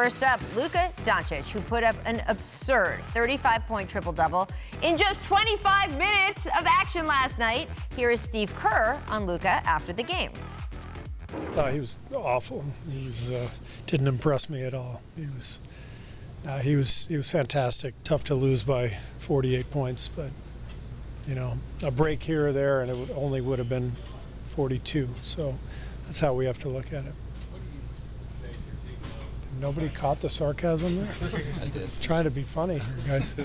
First up, Luka Doncic, who put up an absurd 35-point triple-double in just 25 minutes of action last night. Here is Steve Kerr on Luka after the game. He was awful. He didn't impress me at all. He was fantastic. Tough to lose by 48 points, but a break here or there, and it only would have been 42. So that's how we have to look at it. Nobody caught the sarcasm there? I did. Trying to be funny here, guys.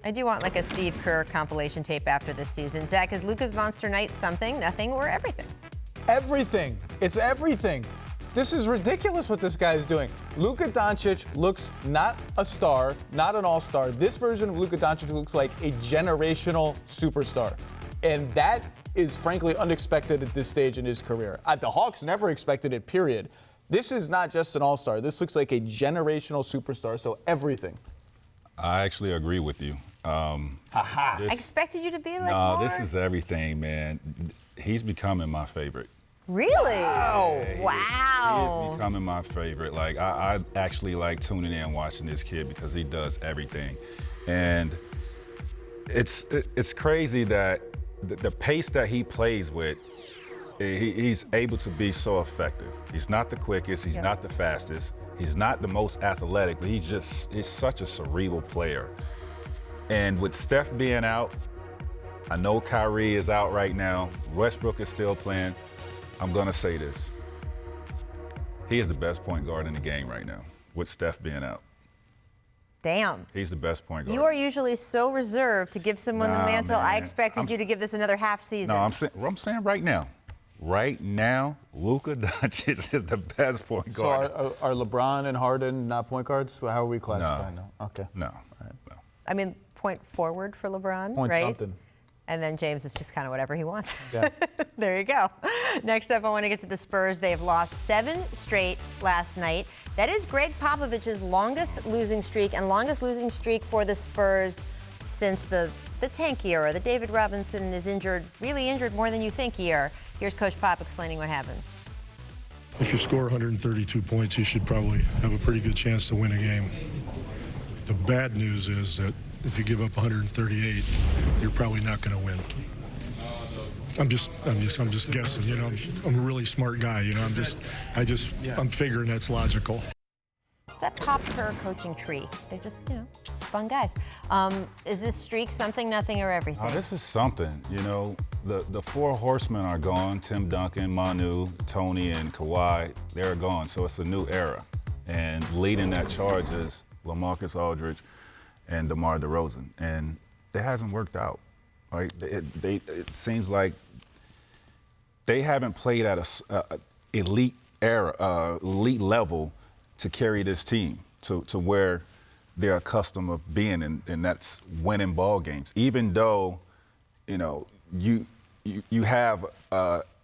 I do want like a Steve Kerr compilation tape after this season. Zach, is Luka's Monster Night something, nothing, or everything? Everything. It's everything. This is ridiculous what this guy is doing. Luka Doncic looks not a star, not an all-star. This version of Luka Doncic looks like a generational superstar. And that is frankly unexpected at this stage in his career. The Hawks never expected it, period. This is not just an all-star. This looks like a generational superstar, so everything. I actually agree with you. I expected you to be like no, more. This is everything, man. He's becoming my favorite. Really? Wow. Yeah, Wow. He is becoming my favorite. Like, I actually like tuning in and watching this kid because he does everything. And it's crazy that the pace that he plays with, he's able to be so effective. He's not the quickest, he's not the fastest, he's not the most athletic, but he's such a cerebral player. And with Steph being out, I know Kyrie is out right now, Westbrook is still playing. I'm gonna say this. He is the best point guard in the game right now, with Steph being out. Damn. He's the best point guard. You are usually so reserved to give someone the mantle. Man. I expected you to give this another half season. No, I'm saying right now. Right now, Luka Doncic is the best point guard. So are LeBron and Harden not point guards? How are we classifying them? Okay. No. Right. No. I mean, point forward for LeBron, Point right? something. And then James is just kind of whatever he wants. Yeah. There you go. Next up, I want to get to the Spurs. They have lost 7 straight last night. That is Greg Popovich's longest losing streak and longest losing streak for the Spurs since the tank era. The David Robinson is injured, really injured more than you think year. Here's Coach Pop explaining what happened. If you score 132 points, you should probably have a pretty good chance to win a game. The bad news is that if you give up 138, you're probably not going to win. I'm just guessing. I'm a really smart guy. I'm figuring that's logical. It's that Pop Kerr coaching tree. They're just, fun guys. Is this streak something, nothing, or everything? Oh, this is something. The 4 horsemen are gone. Tim Duncan, Manu, Tony, and Kawhi, they're gone. So it's a new era. And leading that charge is LaMarcus Aldridge and DeMar DeRozan. And it hasn't worked out. Right? It seems like they haven't played at a elite level to carry this team to where they're accustomed of being, and that's winning ball games. Even though, you have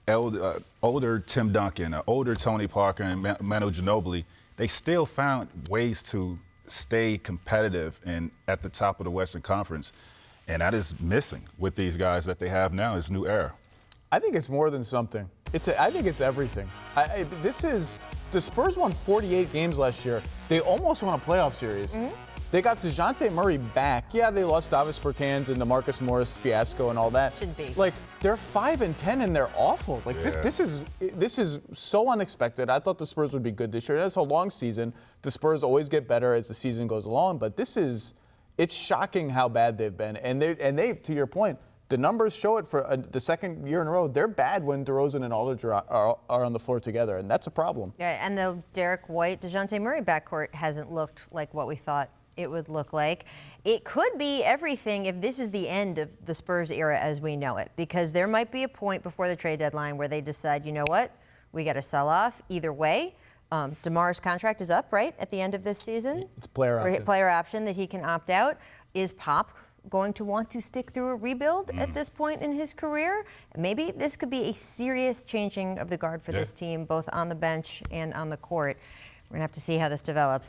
older Tim Duncan, older Tony Parker, and Manu Ginobili, they still found ways to stay competitive and at the top of the Western Conference, and that is missing with these guys that they have now. It's new era. I think it's more than something. I think it's everything. The Spurs won 48 games last year. They almost won a playoff series. Mm-hmm. They got DeJounte Murray back. Yeah, they lost Davis Bertans and the Marcus Morris fiasco and all that. Should be. Like, they're 5-10 and they're awful. Like, this is so unexpected. I thought the Spurs would be good this year. That's a long season. The Spurs always get better as the season goes along, but it's shocking how bad they've been. And they, to your point, the numbers show it for the second year in a row. They're bad when DeRozan and Aldridge are on the floor together, and that's a problem. Yeah, and the Derek White, DeJounte Murray backcourt hasn't looked like what we thought it would look like. It could be everything if this is the end of the Spurs era as we know it, because there might be a point before the trade deadline where they decide, you know what, we got to sell off either way. DeMar's contract is up, right, at the end of this season? It's player option. Player option that he can opt out. Is Pop going to want to stick through a rebuild at this point in his career? Maybe this could be a serious changing of the guard for this team, both on the bench and on the court. We're going to have to see how this develops.